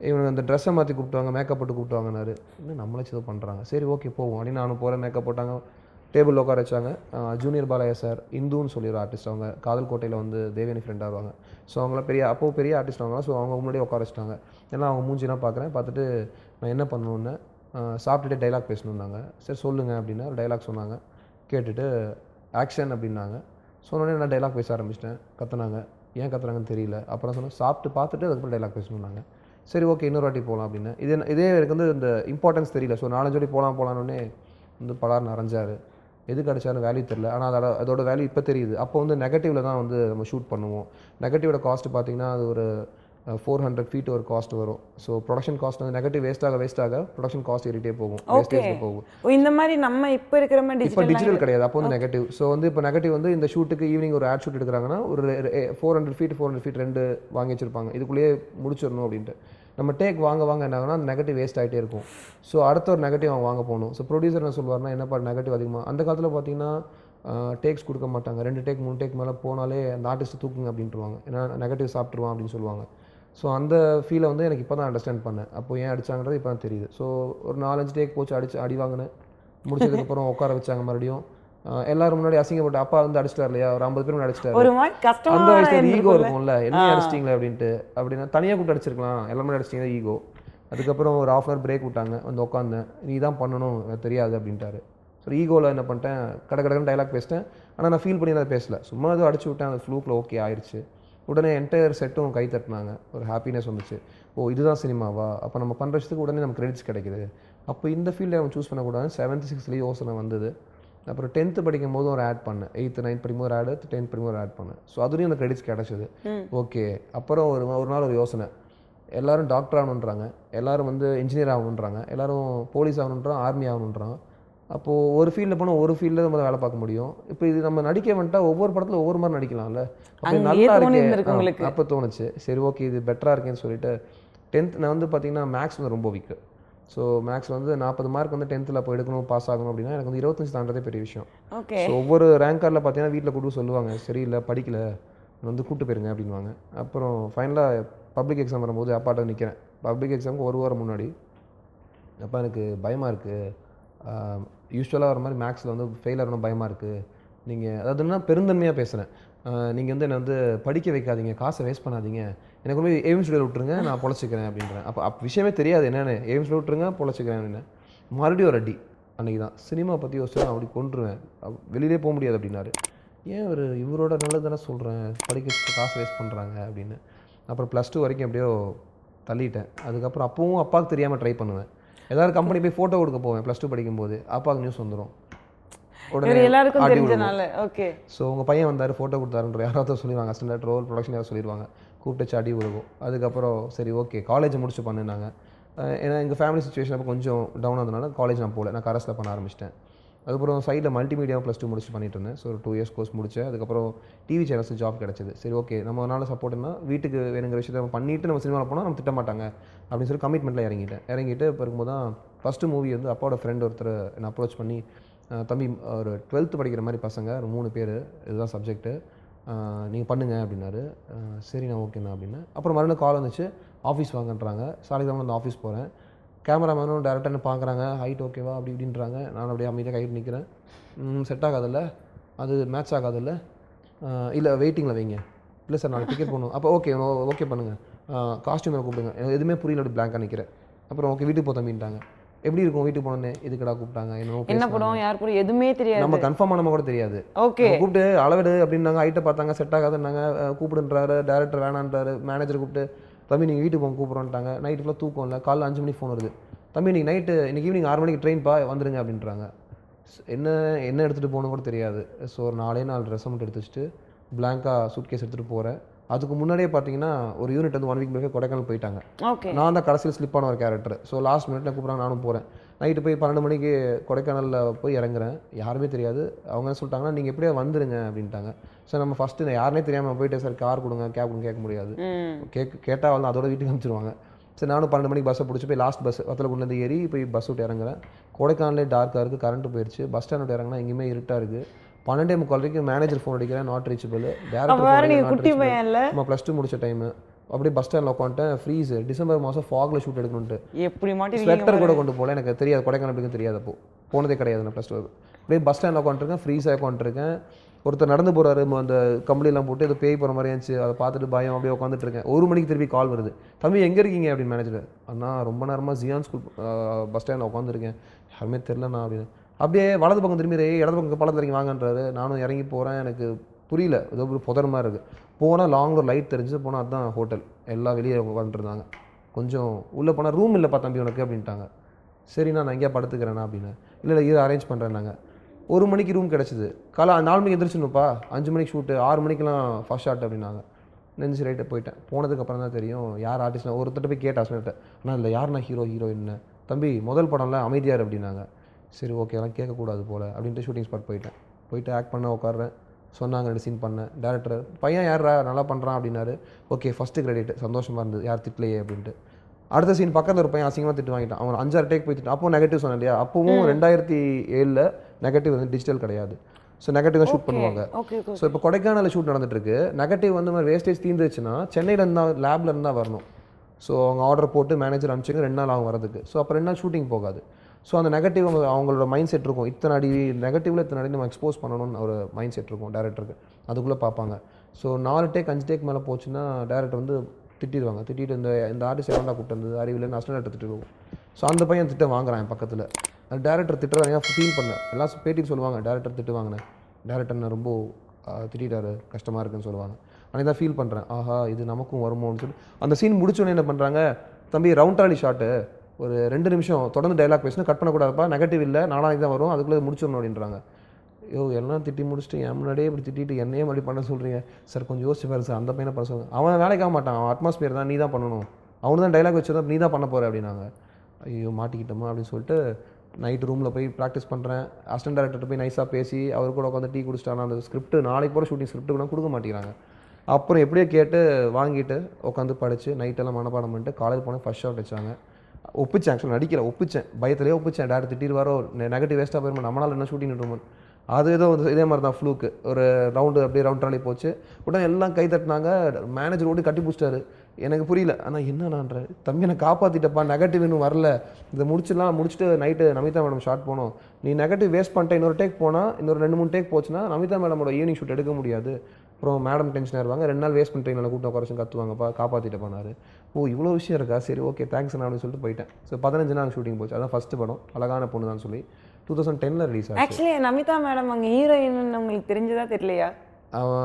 இவனுக்கு அந்த ட்ரெஸ்ஸை மாற்றி கூப்பிட்டுவாங்க, மேக்கப் போட்டு கூப்பிட்டுவாங்கன்னாரு. இன்னும் நம்மளாச்சும் ஏதோ பண்ணுறாங்க, சரி ஓகே போவோம் அப்படின்னு நானும் போகிறேன். மேக்கப் போட்டாங்க, டேபிளில் உட்கார வச்சாங்க. ஜூனியர் பாலையா சார், இந்துன்னு சொல்லி ஒரு ஆர்டிஸ்ட், அவங்க காதல் கோட்டையில் வந்து தேவயானி ஃப்ரெண்டாக வருவாங்க. ஸோ அவங்கள பெரிய ஆர்டிஸ்ட் அவங்க. ஸோ அவங்க முன்னாடியே உட்கார வச்சிட்டாங்க. ஏன்னா அவங்க மூஞ்சிலாம் பார்க்குறேன். பார்த்துட்டு நான் என்ன பண்ணணுன்னு, சாப்பிட்டுட்டு டைலாக் பேசணுன்னாங்க. சரி சொல்லுங்கள் அப்படின்னா ஒரு டைலாக் சொன்னாங்க. கேட்டுட்டு ஆக்ஷன் அப்படின்னாங்க. சொன்னோடனே நான் டைலாக் பேச ஆரம்பிச்சிட்டேன். கத்துனாங்க. ஏன் கத்துறாங்கன்னு தெரியல. அப்புறம் சொன்னேன் சாப்பிட்டு பார்த்துட்டு அதுக்கப்புறம் டைலாக் பேசணுன்னாங்க. சரி ஓகே இன்னொரு வாட்டி போகலாம் அப்படின்னு. இதே எனக்கு வந்து இந்த இம்பார்ட்டன்ஸ் தெரியல. ஸோ 4-5 வாட்டி போகலான்னே வந்து பலார் நிறைஞ்சார். எதுக்கு அடித்தாலும் வேல்யூ தெரில. ஆனால் அதோட வேல்யூ இப்போ தெரியுது. அப்போ வந்து நெகட்டிவில் தான் வந்து நம்ம ஷூட் பண்ணுவோம். நெகட்டிவோட காஸ்ட்டு பார்த்திங்கன்னா அது ஒரு 400 feet ஒரு காஸ்ட் வரும். ஸோ ப்ரொடக்ஷன் காஸ்ட் வந்து நெகட்டிவ் வேஸ்ட் ஆக ப்ரொடக்ஷன் காஸ்ட் ஏறிட்டே போகும், வேஸ்டேஜ் போகும். இந்த மாதிரி நம்ம இப்போ இருக்கிற மாதிரி இப்போ டிஜிட்டல் கிடையாது. அப்போ வந்து நெகட்டிவ். ஸோ வந்து இப்போ நெகட்டிவ் வந்து இந்த ஷூட்டுக்கு ஈவினிங் ஒரு ஆட் ஷூட் எடுக்கிறாங்கன்னா ஒரு 400 feet 2 வாங்கி வச்சிருப்பாங்க, இதுக்குள்ளேயே முடிச்சிடணும் அப்படின்ட்டு. நம்ம டேக் வாங்க என்ன ஆகுனா அந்த நெகட்டிவ் வேஸ்ட் ஆகிட்டே இருக்கும். ஸோ அடுத்த ஒரு நெகட்டிவ் அவங்க வாங்க போகணும். ஸோ ப்ரொடியூசர் என்ன சொல்லுவார்னா, என்னப்பா நெகட்டிவ் அதிகமாக. அந்த காலத்தில் பார்த்தீங்கன்னா டேக்ஸ் கொடுக்க மாட்டாங்க. 2 டேக் 3 டேக் மேலே போனாலே அந்த ஆர்டிஸ்ட் தூக்குங்க அப்படின்ட்டுருவாங்க. ஏன்னா நெகட்டிவ் சாப்பிட்ருவான் அப்படின்னு சொல்லுவாங்க. ஸோ அந்த ஃபீலை வந்து எனக்கு இப்போ தான் அண்டர்ஸ்டாண்ட் பண்ணேன். அப்போ ஏன் அடித்தாங்கிறது இப்போ தான் தெரியுது. ஸோ ஒரு 4-5 டேக் போச்சு, அடி வாங்கினேன். முடிச்சதுக்கப்புறம் உட்கார வச்சாங்க மறுபடியும். எல்லாரும் முன்னாடி அசிங்கப்பட்டு அப்பா வந்து அடிச்சிட்டார் இல்லையா, ஒரு 50 பேர் அடிச்சிட்டாரு. அந்த வயசுல ஈகோ இருக்கும்ல, என்ன அடிச்சிட்டிங்களே அப்படின்ட்டு. அப்படின்னா தனியாக கூப்பிட்டு அடிச்சிருக்கலாம், எல்லாமே அடிச்சிட்டிங்க ஈகோ. அதுக்கப்புறம் ஒரு 1/2 hour பிரேக் விட்டாங்க. வந்து உட்காந்தேன். நீ தான் பண்ணணும், எனக்கு தெரியாது அப்படின்ட்டாரு. ஸோ ஈகோவில் என்ன பண்ணிட்டேன், கடகடன்னு டைலாக் பேசிட்டேன். ஆனால் நான் ஃபீல் பண்ணி அதை பேசல, சும்மா ஏதோ அடிச்சு விட்டேன். அந்த ஃப்ளூக்கில் ஓகே ஆயிடுச்சு. உடனே என்டையர் செட்டும் கை தட்டினாங்க. ஒரு ஹாப்பினஸ் வந்துச்சு. ஓ இதுதான் சினிமாவா, அப்போ நம்ம பண்ணுற விஷயத்துக்கு உடனே நமக்கு கிரெடிட்ஸ் கிடைக்குது. அப்போ இந்த ஃபீல்டை நம்ம சூஸ் பண்ணக்கூடாது. 7th 6th யோசனை வந்தது. அப்புறம் 10th படிக்கும் போது ஒரு ஆட் பண்ணேன். 8th 9th படிக்கும் ஒரு ஆடு, 10th படிக்கும் ஒரு ஆட் பண்ணேன். ஸோ அதுலேயும் அந்த கிரெடிட்ஸ் கிடச்சிது. ஓகே. அப்புறம் ஒரு நாள் ஒரு யோசனை, எல்லோரும் டாக்டர் ஆகணுன்றாங்க, எல்லோரும் வந்து இன்ஜினியர் ஆகணுன்றாங்க, எல்லோரும் போலீஸ் ஆகணுன்றான், ஆர்மி ஆகணுன்றான். அப்போது ஒரு ஃபீல்டில் போனால் ஒரு ஃபீல்டில் நம்ம வேலை பார்க்க முடியும். இப்போ இது நம்ம நடிக்க வந்துட்டால் ஒவ்வொரு படத்தில் ஒவ்வொரு மாதிரி நடிக்கலாம்ல. அப்போ நல்லா இருக்கு அப்போ தோணுச்சு. சரி ஓகே இது பெட்டராக இருக்கேன்னு சொல்லிட்டு 10th நான் வந்து பார்த்திங்கன்னா மேக்ஸ் வந்து ரொம்ப வீக்கு. ஸோ மேக்ஸ் வந்து 40 மார்க் வந்து 10th அப்போ எடுக்கணும், பாஸ் ஆகணும் அப்படின்னா எனக்கு வந்து 25 தாண்டதே பெரிய விஷயம். ஸோ ஒவ்வொரு ரேங்க் கார்டில் பார்த்தீங்கன்னா வீட்டில் கூப்பிட்டு சொல்லுவாங்க, சரியில்லை படிக்கல வந்து கூப்பிட்டு போயிருங்க அப்படின்வாங்க. அப்புறம் ஃபைனலாக பப்ளிக் எக்ஸாம் வரும்போது அப்பாட்ட நிற்கிறேன். பப்ளிக் எக்ஸாமுக்கு ஒரு வாரம் முன்னாடி. அப்போ எனக்கு பயமாக இருக்குது, யூஸ்வலாக வர மாதிரி மேக்ஸில் வந்து ஃபெயில் ஆகணும் பயமாக இருக்குது. நீங்கள் அதாவதுன்னா பெருந்தன்மையாக பேசுகிறேன். நீங்கள் வந்து என்னை வந்து படிக்க வைக்காதீங்க, காசை வேஸ்ட் பண்ணாதீங்க, எனக்கு போய் ஏவிஎம் ஸ்டுடியோவில் விட்டுருங்க, நான் பொழைச்சிக்கிறேன் அப்படின்றேன். அப்போ விஷயமே தெரியாது என்னென்னு. ஏவிஎம் ஸ்டுடியோ விட்டுருங்க பொழைச்சிக்கிறேன் அப்படின்னு. மறுபடியும் ஒரு அடி. அன்றைக்கி தான் சினிமா பற்றி யோசிச்சு அப்படி கொண்டுருவேன், வெளியிலே போக முடியாது அப்படின்னாரு. ஏன் இவரோட நல்லது தானே சொல்கிறேன், படிக்க காசு வேஸ்ட் பண்ணுறாங்க அப்படின்னு. அப்புறம் +2 வரைக்கும் எப்படியோ தள்ளிட்டேன். அதுக்கப்புறம் அப்பவும் அப்பாவுக்கு தெரியாமல் ட்ரை பண்ணுவேன். ஏதாவது கம்பெனி போய் ஃபோட்டோ கொடுக்க போவேன் +2 படிக்கும்போது. அப்பாவுக்கு நியூஸ் வந்துடும். இவர் எல்லாருக்கும் தெரிஞ்சனால. ஓகே. ஸோ உங்கள் பையன் வந்தார் ஃபோட்டோ கொடுத்தாருன்ற யாராவது சொல்லிடுவாங்க. அசிஸ்டன்ட் ரோல் ப்ரொடக்ஷன் யாராவது சொல்லிடுவாங்க. கூப்பிட்டு அடி விழுகும். அதுக்கப்புறம் சரி ஓகே காலேஜ் முடிச்சு பண்ணுனாங்க. ஏன்னா எங்கள் ஃபேமிலி சுச்சுவேஷன் அப்போ கொஞ்சம் டவுன் ஆனதுனால காலேஜ் நான் போகல. நான் கரஸில் பண்ண ஆரம்பிச்சிட்டேன். அதுக்கப்புறம் சைடில் மல்டிமீடியா +2 முடிச்சு பண்ணிட்டு இருந்தேன். ஸோ ஒரு 2 இயர்ஸ் கோர்ஸ் முடித்தேன். அதுக்கப்புறம் டிவி சேனல்ஸ் ஜாப் கிடச்சிது. சரி ஓகே நம்மளால சப்போர்ட்னா வீட்டுக்கு வேணுங்கிற விஷயத்தை நம்ம பண்ணிவிட்டு நம்ம சினிமாவில் போனால் நம்ம திட்ட மாட்டாங்க அப்படின்னு சொல்லி கமிட்மெண்ட்டில் இறங்கிட்டு இப்போ இருக்கும்போது தான் ஃபஸ்ட்டு மூவி வந்து அப்பாவோட ஃப்ரெண்ட் ஒருத்தர் என்னை அப்ரோச் பண்ணி தம்பி ஒரு 12th படிக்கிற மாதிரி பசங்க ஒரு 3 பேர் இதுதான் சப்ஜெக்ட்டு நீங்கள் பண்ணுங்க அப்படின்னாரு. சரிண்ணா ஓகேண்ணா அப்படின்னு. அப்புறம் மறுநாள் கால் வந்துச்சு ஆஃபீஸ் வாங்கன்றாங்க. சாலைக்கு தான் வந்து ஆஃபீஸ் போகிறேன். கேமராமேனும் டேரக்டர்னு பார்க்குறாங்க. ஹைட் ஓகேவா அப்படி இப்படின்றாங்க. நான் அப்படியே அமைதியாக கைட்டு நிற்கிறேன். செட் ஆகாதில்ல, அது மேட்ச் ஆகாதில்ல, இல்லை வெயிட்டிங்கில் வைங்க. இல்லை சார் நாளைக்கு டிக்கெட் போகணும். அப்போ ஓகே பண்ணுங்கள். காஸ்ட்யூமை கூப்பிடுங்க. எதுவுமே புரியல, அப்படி பிளாங்காக நிற்கிறேன். அப்புறம் ஓகே வீட்டுக்கு போ தம்பின்ட்டாங்க. எப்படி இருக்கும் வீட்டுக்கு போனோன்னே இதுக்கடா கூப்பிட்டாங்க என்ன படம் யார் கூட எதுவுமே தெரியாது. நம்ம கன்ஃபார்ம் நம்ம கூட தெரியாது. ஓகே கூப்பிட்டு அளவிடு அப்படின்னாங்க. ஹைட்டை பார்த்தாங்க செட் ஆகாதுன்னாங்க. கூப்பிடுன்றாரு டேரக்டர் வேணான்றாரு. மேனேஜர் கூப்பிட்டு தம்பி நீங்கள் வீட்டுக்கு போங்க கூப்பிட்றோன்ட்டாங்க. நைட்டு ஃபுல்லாக தூக்கம் இல்லை. காலைல 5 மணிக்கு ஃபோன் வருது. தம்பி இன்னைக்கு ஈவினிங் 6 மணிக்கு ட்ரெயின் வந்துருங்க அப்படின்றாங்க. என்ன எடுத்துகிட்டு போகணும் கூட தெரியாது. ஸோ ஒரு 4 ட்ரெஸ்ஸை மட்டும் எடுத்து வச்சுட்டு பிளாங்காக சூட்கேஸ் எடுத்துகிட்டு போகிறேன். அதுக்கு முன்னாடியே பார்த்தீங்கன்னா ஒரு யூனிட் வந்து 1 வீக் முன்னாடி கொடைக்கானல் போயிட்டாங்க. நான் தான் கடைசியில் ஸ்லிப்பான ஒரு கேரக்டர். ஸோ லாஸ்ட் மினிட்ல கூப்பிட்றாங்க, நானும் போகிறேன். நைட்டு போய் 12 மணிக்கு கொடைக்கானலில் போய் இறங்குறேன். யாருமே தெரியாது. அவங்க என்ன சொல்லிட்டாங்கன்னா நீங்கள் எப்படியே வந்துருங்க அப்படின்ட்டாங்க. சார் நம்ம ஃபஸ்ட்டு யாருனே தெரியாமல் போயிட்டு சார் கார் கொடுங்க கேப் கொடுங்க கேட்க முடியாது. கேட்டால் வந்து அதோட வீட்டுக்கு அனுப்பிச்சிருவாங்க. சரி நானும் 12 மணிக்கு பஸ்ஸை பிடிச்சி போய் லாஸ்ட் பஸ் வத்தலக்குண்டிலேருந்து ஏறி போய் பஸ் விட்டு இறங்குறேன். கொடைக்கானலே டார்க்காக இருக்குது, கரண்ட்டு போயிடுச்சு. பஸ் ஸ்டாண்ட் விட்டு இறங்கினா எங்கேயுமே இருட்டாக இருக்குது. 12:45 வரைக்கும் மேனேஜர் ஃபோன் அடிக்கிறேன், நாட் ரீச்சபிள். நம்ம +2 முடிச்ச டைமு. அப்படியே பஸ் ஸ்டாண்டில் உட்காந்துட்டேன். ஃப்ரீஸ் டிசம்பர் மாதம் ஃபாகில் ஷூட் எடுக்கணுன்ட்டு எப்படி மாட்டி ஸ்வெட்டர் கூட கொண்டு போகல. எனக்கு தெரியாது கொடைக்கானல் அப்படிங்க தெரியாது. அப்போ போனதே கிடையாது. நான் +2 அப்படியே பஸ் ஸ்டாண்டில் உட்காந்துருக்கேன். ஃப்ரீஸாக உட்காந்துருக்கேன். ஒருத்தர் நடந்து போகிறாரு. அந்த கம்பளிலாம் போட்டு ஏதோ பேய் போகிற மாதிரி இருந்துச்சு. அதை பார்த்துட்டு பயம் அப்படியே உட்காந்துட்டு இருக்கேன். 1 மணிக்கு திருப்பி கால் வருது. தம்பி எங்கே இருக்கீங்க அப்படின்னு மேனேஜர். அண்ணா ரொம்ப நேரமாக ஜியான் ஸ்கூல் பஸ் ஸ்டாண்டில் உட்காந்துருக்கேன். யாருமே தெரிலண்ணா அப்படின்னு. அப்படியே வலது பக்கம் திரும்பி இடது பக்கம் பழத்து இறங்கி வாங்கன்றாரு. நானும் இறங்கி போகிறேன். எனக்கு புரியல, ஏதோ ஒரு புதர் மாதிரி இருக்குது. போனால் லாங்கில் லைட் தெரிஞ்சு போனால் அதுதான் ஹோட்டல். எல்லாம் வெளியே உட்காந்துருந்தாங்க. கொஞ்சம் உள்ளே போனால் ரூம் இல்லைப்பா தம்பி உனக்கு அப்படின்ட்டாங்க. சரிண்ணா நான் எங்கேயா படுத்துக்கிறேண்ணா அப்படின்னு. இல்லை இது அரேஞ்ச் பண்ணுறேன்னாங்க. 1 மணிக்கு ரூம் கிடச்சிது. காலை 4 மணிக்கு எந்திரிச்சுனுப்பா, 5 மணிக்கு ஷூட்டு, 6 மணிக்கெலாம் ஃபர்ஸ்ட் ஷாட் அப்படின்னாங்க. நெஞ்சு ரைட்டை போயிட்டேன். போனதுக்கப்புறம் தான் தெரியும் யார் ஆர்டிஸ்ட்னா. ஒருத்தட்ட போய் கேட்டேன் ஹஸ்பண்ட்ட, ஆனால் இல்லை யாருண்ணா ஹீரோயின்னு. தம்பி முதல் படம்ல அமைதியார் அப்படின்னாங்க. சரி ஓகே அதெல்லாம் கேட்கக்கூடாது போல் அப்படின்ட்டு ஷூட்டிங் ஸ்பாட் போயிட்டு ஆக்ட் பண்ண உட்காடுறேன். சொன்னாங்க 2 சீன் பண்ணேன். டேரக்டர் பையன் யாரா நல்லா பண்ணுறான் அப்படின்னாரு. ஓகே ஃபஸ்ட்டு கிரெடிட் சந்தோஷமாக இருந்தது, யார் திட்டலையே அப்படின்ட்டு. அடுத்த சீன் பக்கத்தில் ஒரு பையன் அசிங்கமாக திட்டு வாங்கிட்டான். அவன் 5-6 டேக் போய் திட்டு. அப்போ நெகட்டிவ் சொன்னேன் இல்லையா, அப்பவும் 2007 நெகட்டிவ் வந்து டிஜிட்டல் கிடையாது. ஸோ நெகட்டிவ் தான் ஷூட் பண்ணுவாங்க. ஸோ இப்போ கொடைக்கானலில் ஷூட் நடந்துட்டுருக்கு. நெகட்டிவ் வந்து மாதிரி வேஸ்டேஜ் தீர்ந்துச்சுன்னா சென்னையில் இருந்தால் லேபில் இருந்தால் வரணும். ஸோ அவங்க ஆர்டர் போட்டு மேனேஜர் அனுப்பிச்சிங்க 2 நாள் ஆகும் வரதுக்கு. ஸோ அப்போ 2 நாள் ஷூட்டிங் போகாது. ஸோ அந்த நெகட்டிவ் அவங்களோட மைண்ட் செட் இருக்கும். இத்தனை அடி நெகட்டிவில் இத்தனை அடி நம்ம எக்ஸ்போஸ் பண்ணணும்னு ஒரு மைண்ட் செட் இருக்கும் டேரக்டருக்கு. அதுக்குள்ளே பார்ப்பாங்க. ஸோ 4 டேக் 5 டேக் மேலே போச்சுன்னா டேரக்டர் வந்து திட்டிடுவாங்க. திட்டிட்டு இந்த ஆர்டிஸ்ட் எவ்வளோ கூப்பிட்டு வந்தது அறிவில்லைன்னு அசிஸ்டன்ட் திட்டுருவோம். ஸோ அந்த பையன் திட்ட வாங்குறான் என் பக்கத்தில். அது டேரக்டர் திட்டுறாங்க ஃபீல் பண்ணேன். எல்லாம் பேட்டி சொல்லுவாங்க டேரக்டர் திட்டு வாங்கினேன். டேரக்டர் நான் ரொம்ப திட்டாரு கஷ்டமாக இருக்குன்னு சொல்லுவாங்க. அன்றைக்கி தான் ஃபீல் பண்ணுறேன், ஆஹா இது நமக்கும் வருமோன்னு சொல்லி. அந்த சீன் முடிச்சோன்னே என்ன பண்ணுறாங்க, தம்பி ரவுண்ட் ட்ராலி ஷாட்டு ஒரு 2 நிமிஷம் தொடர்ந்து டைலாக் பேசணும், கட் பண்ணக்கூடாதுப்பா, நெகட்டிவ் இல்லை 4 தான் வரும், அதுக்குள்ளே முடிச்சிடணும் அப்படின்றாங்க. எல்லாம் திட்டி முடிச்சுட்டு என் முன்னாடியே இப்படி திட்டிட்டு என்னையே அப்படி பண்ண சொல்கிறீங்க சார், கொஞ்சம் யோசிச்சு பாரு சார், அந்த பையனை பண்ண சொல்லுங்கள். அவன் வேலைக்காக மாட்டான், அவன் அட்மாஸ்பியர் தான், நீ தான் பண்ணணும், அவனு தான் டைலாக் வச்சுருந்தா நீ தான் பண்ண போகிற அப்படின்னாங்க. ஐயோ மாட்டிக்கிட்டோமா அப்படின்னு சொல்லிட்டு நைட்டு ரூமில் போய் ப்ராக்டிஸ் பண்ணுறேன். அசிஸ்டன்ட் டேரக்டர் போய் நைஸாக பேசி அவர் கூட உட்காந்து டீ குடிச்சிட்டாங்க. அந்த ஸ்கிரிப்ட் நாளைக்கு போகிற ஷூட்டிங் ஸ்கிரிப்ட் கூட கொடுக்க மாட்டேங்கிறாங்க. அப்புறம் எப்படியோ கேட்டு வாங்கிட்டு உட்காந்து படித்து நைட்டெல்லாம் மனப்பாடம் பண்ணிட்டு காலேஜ் போனேன். ஃபர்ஸ்ட் ஷாட் வச்சாங்க. ஒப்பிச்சேன், ஆக்சுவலாக நடிக்கிறேன், ஒப்பிச்சேன், பயத்திலே ஒப்பிச்சேன். டேரக்டர் திட்டிடுவாரோ, நெகட்டிவ் வேஸ்ட்டாக போயிருமா, நம்மளால் என்ன ஷூட்டிங் விட்டுருமோன்னு. அது ஏதோ இதே மாதிரி தான் ஃப்ளூக்கு ஒரு ரவுண்டு அப்படியே ரவுண்ட் ட்ராலி போச்சு. உடனே எல்லாம் கை தட்டினாங்க. மேனேஜர் ஓடி கட்டி பிடிச்சிட்டாரு. எனக்கு புரியல, ஆனால் என்னன்னான்ற தம்பி என்னை காப்பாற்றிட்டப்பா, நெகட்டிவ் இன்னும் வரல, இதை முடிச்சுட்டு நைட்டு நமிதா மேடம் ஷார்ட் போனோம், நீ நெகட்டிவ் வேஸ்ட் பண்ணிட்டேன், இன்னொரு டேக் போனால் இன்னொரு 2-3 டேக் போச்சுன்னா நமிதா மேடமோட ஈவினிங் ஷூட் எடுக்க முடியாது. அப்புறம் மேடம் டென்ஷனாக இருவாங்க, 2 நாள் வேஸ்ட் பண்ணிட்டு நல்லா கூட்டம் குறைச்சி கற்றுவாங்கப்பா, காப்பாற்றிட்டு பண்ணார். ஓ இவ்வளோ விஷயம் இருக்கா, சரி ஓகே தேங்க்ஸ் அப்படின்னு சொல்லிட்டு போயிட்டேன். ஸோ 15 நாள் ஷூட்டிங் போச்சு. அதான் ஃபஸ்ட்டு படம், அழகான பொண்ணு தான் சொல்லி 2010 ரிலீஸ் ஆச்சு. ஆக்சுவலி நமிதா மேடம் அங்கே ஹீரோயின் உங்களுக்கு தெரிஞ்சதா தெரியலையா?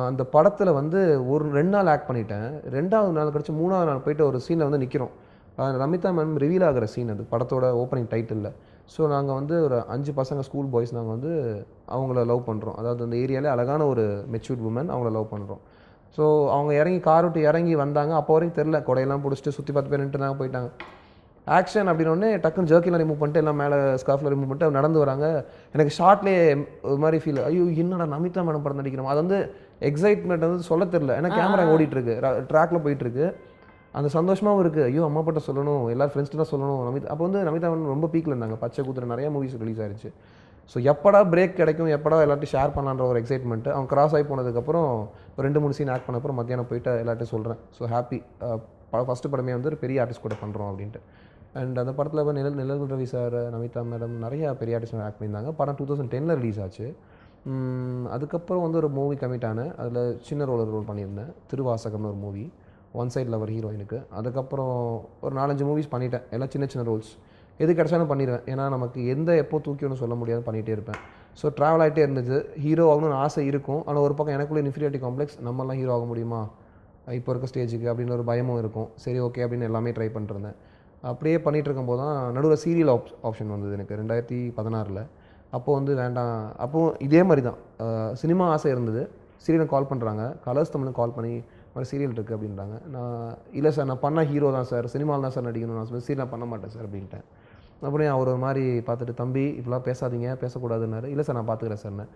அந்த படத்தில் வந்து 2 நாள் ஆக்ட் பண்ணிட்டேன். 2வது நாள் கழிச்சு 3வது நாள் போயிட்டு ஒரு சீனில் வந்து நிற்கிறோம். நமிதா மேம் ரிவீல் ஆகிற சீன் அது படத்தோட ஓப்பனிங் டைட்டிலில். ஸோ நாங்கள் வந்து ஒரு 5 பசங்க ஸ்கூல் பாய்ஸ் நாங்கள் வந்து அவங்கள லவ் பண்ணுறோம். அதாவது அந்த ஏரியாவில் அழகான ஒரு மெச்சூர்ட் உமன் அவங்கள லவ் பண்ணுறோம். ஸோ அவங்க இறங்கி கார் விட்டு இறங்கி வந்தாங்க. அப்போ வரைக்கும் தெரில, கொடையெல்லாம் பிடிச்சிட்டு சுற்றி 10 பேர் நின்றுட்டு போயிட்டாங்க. ஆக்ஷன் அப்படின்னோடனே டக்குன்னு ஜர்க்கிலாம் ரிமூவ் பண்ணிட்டு எல்லாம் மேலே ஸ்கார்ஃபில் ரிமூவ் பண்ணிட்டு அவங்க நடந்து வராங்க. எனக்கு ஷார்ட்லேயே ஒரு மாதிரி ஃபீல், ஐயோ என்னடா நமிதா மேடம் படம் நடிக்கிறோம். அது வந்து எக்ஸைட்மெண்ட் வந்து சொல்ல தெரில. ஏன்னா கேமரா ஓடிட்டுருக்கு, ட்ராக்கில் போயிட்டுருக்கு. அந்த சந்தோஷமாகவும் இருக்குது. ஐயோ அம்மா பட்ட சொல்லணும், எல்லாரும் ஃப்ரெண்ட்ஸ்ட்டு தான் சொல்லணும். அப்போ வந்து நமிதா மேடம் ரொம்ப பீக்கில் இருந்தாங்க. பச்சை கூத்துற நிறைய மூவிஸ் ரிலீஸ் ஆயிடுச்சு. ஸோ எப்படா பிரேக் கிடைக்கும், எப்படா எல்லாத்தையும் ஷேர் பண்ணலான்ற ஒரு எக்ஸைட்மெண்ட்டு. அவங்க கிராஸ் ஆகி போனதுக்கப்புறம் ஒரு 2-3 சீன் ஆக்ட் பண்ண அப்புறம் மத்தியானம் போயிட்டு எல்லாத்தையும் சொல்கிறேன். ஸோ ஹாப்பி, ஃபஸ்ட்டு படமே வந்து ஒரு பெரிய ஆர்டிஸ்ட் கூட பண்ணுறோம் அப்படின்ட்டு. அண்ட் அந்த படத்தில் நிழல் ரவி சார், நமிதா மேடம் நிறையா பெரிய ஆர்டிஸ்ட் ஆக்ட் பண்ணியிருந்தாங்க. படம் 2010 ரிலீஸ் ஆச்சு. அதுக்கப்புறம் வந்து ஒரு மூவி கமிட் ஆனேன். அதில் சின்ன ரோல் பண்ணியிருந்தேன். திருவாசகம்னு ஒரு மூவி, ஒன் சைட் லவர் ஹீரோயினுக்கு. அதுக்கப்புறம் ஒரு 4-5 மூவிஸ் பண்ணிட்டேன். எல்லாம் சின்ன சின்ன ரோல்ஸ். எது கிடச்சாலும் பண்ணிடுவேன். ஏன்னா நமக்கு எப்போ தூக்கி ஒன்று சொல்ல முடியாது, பண்ணிகிட்டே இருப்பேன். ஸோ ட்ராவல் ஆகிட்டே இருந்துச்சு. ஹீரோ ஆகணும்னு ஆசை இருக்கும். ஆனால் ஒரு பக்கம் எனக்குள்ளே இன்ஃபீரியாரிட்டி காம்ப்ளெக்ஸ், நம்மளாம் ஹீரோ ஆக முடியுமா இப்போ இருக்க ஸ்டேஜுக்கு அப்படின்னு ஒரு பயமும் இருக்கும். சரி ஓகே அப்படின்னு எல்லாமே ட்ரை பண்ணிருந்தேன். அப்படியே பண்ணிகிட்டு இருக்கும்போது தான் நடுவில் சீரியல் ஆப்ஷன் வந்தது எனக்கு 2016. அப்போது வந்து வேண்டாம், அப்போது இதே மாதிரி தான் சினிமா ஆசை இருந்தது. சீரியலுக்கு கால் பண்ணுறாங்க, கலர்ஸ் தமிழுக்கு கால் பண்ணி ஒரு சீரியல் இருக்குது அப்படின்றாங்க. நான் இல்லை சார், நான் பண்ண ஹீரோ தான் சார், சினிமாவில் தான் சார் நடிக்கணும், நான் சீரியல் நான் பண்ண மாட்டேன் சார் அப்படின்ட்டேன். அப்புறம் அவர் ஒரு மாதிரி பார்த்துட்டு, தம்பி இப்படிலாம் பேசாதீங்க, பேசக்கூடாதுன்னாரு. இல்லை சார் நான் பார்த்துக்கிறேன் சார்னு.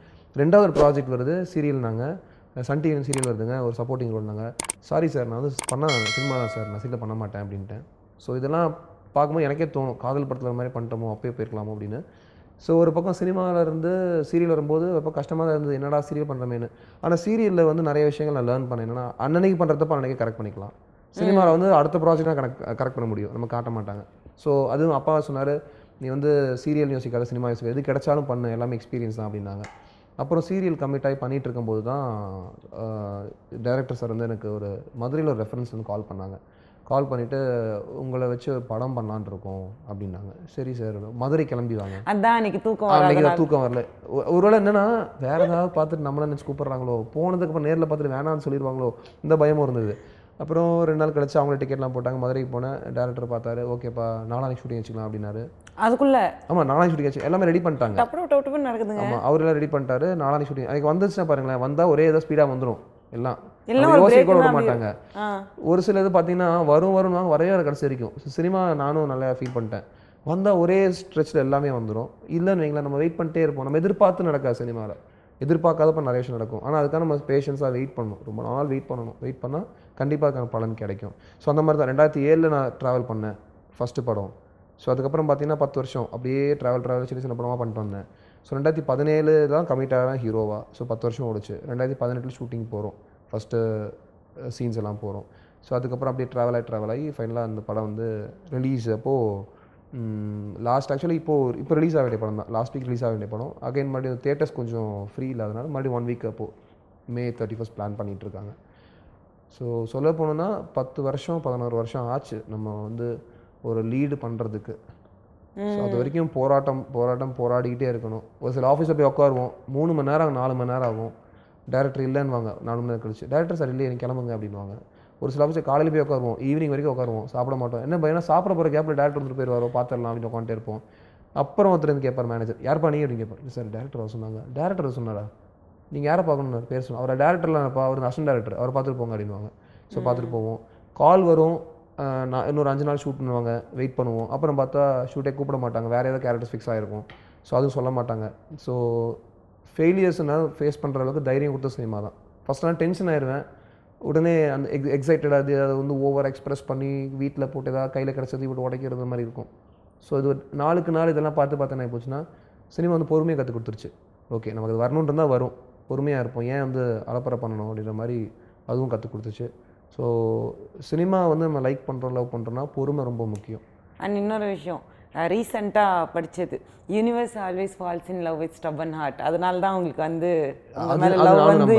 2வது ப்ராஜெக்ட் வருது சீரியல், நாங்கள் சன் டிவி சீரியல் வருதுங்க, ஒரு சப்போர்ட்டிங் ரோல். நாங்கள் சாரி சார், நான் வந்து சினிமா தான் சார், நான் சீரியல் பண்ண மாட்டேன் அப்படின்ட்டேன். ஸோ இதெல்லாம் பார்க்கும்போது எனக்கே தோணும், காதல் படத்தில் மாதிரி பண்ணிட்டோமோ, அப்பயே போயிருக்கலாமோ அப்படின்னு. ஸோ ஒரு பக்கம் சினிமாவிலேருந்து சீரியல் வரும்போது ரொம்ப கஷ்டமாக தான் இருந்தது, என்னடா சீரியல் பண்ணுறமேனு. ஆனால் சீரியலில் வந்து நிறைய விஷயங்கள் நான் லேர்ன் பண்ணேன். என்னன்னா அன்னன்னைக்கு பண்ணுறதப்ப அன்றைக்கி கரெக்ட் பண்ணிக்கலாம். சினிமாவில் வந்து அடுத்த ப்ராஜெக்டாக கரெக்ட் பண்ண முடியும், நம்ம காட்ட மாட்டாங்க. ஸோ அதுவும் அப்பா சொன்னார், நீ வந்து சீரியல் யோசிக்காத, சினிமா யோசிக்காது, எது கிடைச்சாலும் பண்ணு, எல்லாமே எக்ஸ்பீரியன்ஸ் தான் அப்படின்னாங்க. அப்புறம் சீரியல் கமிட் ஆகி பண்ணிகிட்டு இருக்கும்போது தான் டைரக்டர் சார் வந்து எனக்கு ஒரு மதுரையில் ஒரு ரெஃபரன்ஸ் வந்து கால் பண்ணாங்க. கால் பண்ணிவிட்டு உங்களை வச்சு படம் பண்ணலான் இருக்கோம் அப்படின்னாங்க. சரி சார், மதுரை கிளம்பி வாங்க. அதான் அன்றைக்கி தூக்கம் வரல. ஒருவேளை என்னென்னா வேறு ஏதாவது பார்த்துட்டு நம்மளை நினச்சி கூப்பிட்றாங்களோ, போனதுக்கப்புறம் நேரில் பார்த்துட்டு வேணான்னு சொல்லிடுவாங்களோ, இந்த பயமும் இருந்தது. அப்புறம் 2 நாள் கழிச்சு அவங்கள டிக்கெட்லாம் போட்டாங்க. மதுரைக்கு போனேன். டேரக்டர் பார்த்தாரு, ஓகேப்பா நாளானிக்கு ஷூட்டிங் வச்சுக்கலாம் அப்படின்னாரு. அதுக்குள்ளே ஆமாம், நாளானிக்கு ஷூட்டிங் வச்சு எல்லாமே ரெடி பண்ணிட்டாங்க. நடக்குதுங்க. ஆமாம், அவரெல்லாம் ரெடி பண்ணிட்டாரு. நாளானிக்கு ஷூட்டிங் அதுக்கு வந்துச்சுன்னா பாருங்களேன், வந்தால் ஒரே ஏதோ ஸ்பீடாக வந்துடும். எல்லாம் யோசிக்க கூட விட மாட்டாங்க. ஒரு சில இது பார்த்தீங்கன்னா வரும் வரவே கடைசி வரைக்கும். சினிமா நானும் நல்லா ஃபீல் பண்ணிட்டேன். வந்தால் ஒரே ஸ்ட்ரெச்சில் எல்லாமே வந்துடும். இல்லைன்னு வைங்களேன், நம்ம வெயிட் பண்ணிட்டே இருப்போம். நம்ம எதிர்பார்த்து நடக்காது சினிமாவில், எதிர்பார்க்காதப்ப நிறைய விஷயம் நடக்கும். ஆனால் அதுக்காக நம்ம பேஷன்ஸாக வெயிட் பண்ணணும், ரொம்ப நாள் வெயிட் பண்ணணும். வெயிட் பண்ணால் கண்டிப்பாக அதுக்கான பலன் கிடைக்கும். ஸோ அந்த மாதிரி தான் 2007 நான் ட்ராவல் பண்ணேன், ஃபஸ்ட்டு படம். ஸோ அதுக்கப்புறம் பார்த்தீங்கன்னா 10 வருஷம் அப்படியே ட்ராவல் சின்ன படமாக பண்ணிட்டு வந்தேன். ஸோ 2017 தான் கமிட் ஆகிறேன் ஹீரோவாக. ஸோ 10 வருஷம் ஓடிச்சு. 2018 ஷூட்டிங் போகிறோம், ஃபஸ்ட்டு சீன்ஸ் எல்லாம் போகிறோம். ஸோ அதுக்கப்புறம் அப்படியே ட்ராவல் ஆகி ஃபைனலாக அந்த படம் வந்து ரிலீஸ் அப்போது லாஸ்ட் ஆக்சுவலி இப்போ ரிலீஸ் ஆக வேண்டிய படம் தான். லாஸ்ட் வீக் ரிலீஸ் ஆக வேண்டிய படம். அகைன் மறுபடியும் தியேட்டர்ஸ் கொஞ்சம் ஃப்ரீ இல்லாதனால மறுபடியும் 1 வீக் அப்போது May 31 பிளான் பண்ணிகிட்ருக்காங்க. ஸோ சொல்ல போனோன்னா 10 வருஷம் 11 வருஷம் ஆச்சு நம்ம வந்து ஒரு லீடு பண்ணுறதுக்கு. ஸோ அது வரைக்கும் போராடிக்கிட்டே இருக்கணும். ஒரு சில ஆஃபீஸில் போய் உட்காருவோம், 3 மணி நேரம் 4 மணி நேரம் ஆகும். டேரக்டர் இல்லைன்னுவாங்க, 4 மணி நேரம் கழிச்சு. டேரக்டர் சார் இல்லையே எனக்கு கிளம்புங்க அப்படின்வாங்க. ஒரு சில ஆஃபீஸில் காலையில் போய் உட்காருவோம், ஈவினிங் வரைக்கும் உட்காருவோம், சாப்பிட மாட்டோம். என்ன பையனா சாப்பிட போகிற கேப்பில் டேரக்டர் வந்துட்டு போயிடுவாரோ, பார்த்துடலாம் அப்படின்னு உட்காந்துட்டே இருப்போம். அப்புறம் ஒருத்தர் வந்து கேட்பார் மேனேஜர், யார்ப்பா நீ அப்படின்னு கேட்பார். சார் டேரக்டர் வர சொன்னாங்க. டேரக்டர் சொன்னாரா, நீங்கள் யாரை பார்க்கணுன்னு பேர் சொன்னார். அவரை டேரக்டர்லாம்ப்பா, அவர் அசிஸ்டன்ட் டேரக்டர், அவரை பார்த்துட்டு போங்க அப்படின்வாங்க. ஸோ பார்த்துட்டு போவோம். கால் வரும், நான் இன்னொரு 5 நாள் ஷூட் பண்ணுவாங்க, வெயிட் பண்ணுவோம். அப்புறம் பார்த்தா ஷூட்டே கூப்பிட மாட்டாங்க, வேறு ஏதாவது கேரக்டர்ஸ் ஃபிக்ஸ் ஆகிருக்கும். ஸோ அதுவும் சொல்ல மாட்டாங்க. ஸோ ஃபெயிலியர்ஸ்னால் ஃபேஸ் பண்ணுற அளவுக்கு தைரியம் கொடுத்த சினிமா தான். ஃபஸ்ட் நான் டென்ஷன் ஆயிடுவேன், உடனே அந்த எக்ஸைட்டடாக அதை வந்து ஓவர் எக்ஸ்ப்ரெஸ் பண்ணி வீட்டில் போட்டு ஏதாவது கையில் கிடச்சது இப்படி உடைக்கிறது மாதிரி இருக்கும். ஸோ இது நாளுக்கு நாள் இதெல்லாம் பார்த்து என்ன போச்சுன்னா, சினிமா வந்து பொறுமையை கற்றுக் கொடுத்துருச்சு. ஓகே நமக்கு அது வரணுன்ட்டு இருந்தால் வரும், பொறுமையாக இருப்போம், ஏன் வந்து அலப்பறை பண்ணணும் அப்படின்ற மாதிரி அதுவும் கற்றுக் கொடுத்துச்சு. ஸோ சினிமா வந்து நம்ம லைக் பண்ணுறோம், லவ் பண்ணுறோன்னா பொறுமை ரொம்ப முக்கியம். அண்ட் இன்னொரு விஷயம், ரீசெண்டாக படித்தது, universe always falls in love with stubborn heart. அதனால தான் உங்களுக்கு வந்து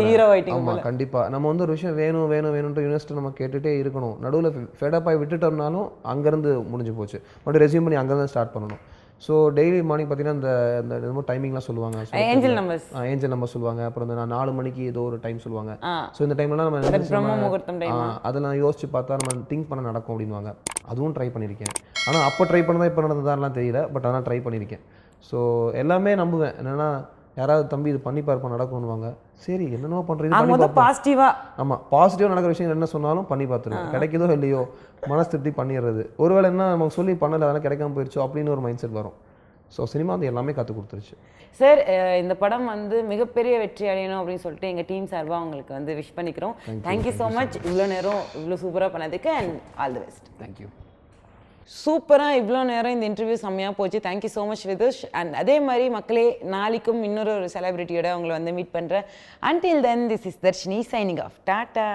ஹீரோ ஆகிட்டிங்க. ஆமாம், கண்டிப்பாக நம்ம வந்து ஒரு விஷயம் வேணும்ன்ற யூனிவர்ஸ்ட்டு நம்ம கேட்டுகிட்டே இருக்கணும். நடுவில் ஃபெடப்பாகி விட்டுட்டோம்னாலும் அங்கேருந்து முடிஞ்சு போச்சு, மறுபடியும் ரெஸ்யூம் பண்ணி அங்கேருந்து ஸ்டார்ட் பண்ணணும். ஸோ டெய்லி மார்னிங் பார்த்தீங்கன்னா இந்த இந்த என்னமோ டைமிங்லாம் சொல்லுவாங்க. Angel numbers. ஏஞ்சல் நம்பர் சொல்லுவாங்க. அப்புறம் இந்த 4 மணிக்கு ஏதோ ஒரு டைம் சொல்லுவாங்க. ஆ. ஸோ இந்த டைம்லாம் நம்ம பிரம்ம முகூர்த்தம் டைம். அதை நான் யோசிச்சு பார்த்தா நம்ம திங்க் பண்ண நடக்கும் அப்படின்வாங்க. அதுவும் ட்ரை பண்ணியிருக்கேன். ஆனால் அப்போ ட்ரை பண்ணதா இப்போ நடந்ததாலாம் தெரியல. பட் ஆனால் ட்ரை பண்ணியிருக்கேன். ஸோ எல்லாமே நம்புவேன். என்னென்னா யாராவது தம்பி இது பண்ணி பார்ப்போம் நடக்கும்னுவாங்க. சரி என்னென்னவோ பண்ணுறது பண்ணி பார்ப்போம். பாசிட்டிவா. ஆமாம், பாசிட்டிவாக நடக்கிற விஷயம் என்ன சொன்னாலும் பண்ணி பார்த்துருவேன். கிடைக்குதோ இல்லையோ மனசு திருப்தி பண்ணிடுறது. ஒருவேளை என்ன நமக்கு சொல்லி பண்ணலை அதெல்லாம் கிடைக்காம போயிடுச்சோ அப்படின்னு ஒரு மைண்ட் செட் வரும். ஸோ சினிமா வந்து எல்லாமே கற்றுக் கொடுத்துருச்சு. சார் இந்த படம் வந்து மிகப்பெரிய வெற்றி அடையணும் அப்படின்னு சொல்லிட்டு எங்கள் டீம் சார்பாக உங்களுக்கு வந்து விஷ் பண்ணிக்கிறோம். தேங்க்யூ ஸோ மச் இவ்வளோ நேரம் இவ்வளோ சூப்பராக பண்ணதுக்கு and all the best. Thank you. சூப்பராக இவ்வளோ நேரம் இந்த இன்டர்வியூ செம்மையாக போச்சு. Thank you so much Vidhush. And அதே மாதிரி மக்களே நாளைக்கும் இன்னொரு செலிபிரிட்டியோட உங்களை வந்து மீட் பண்ணுறேன். Until then this is Darshini signing off. Tata.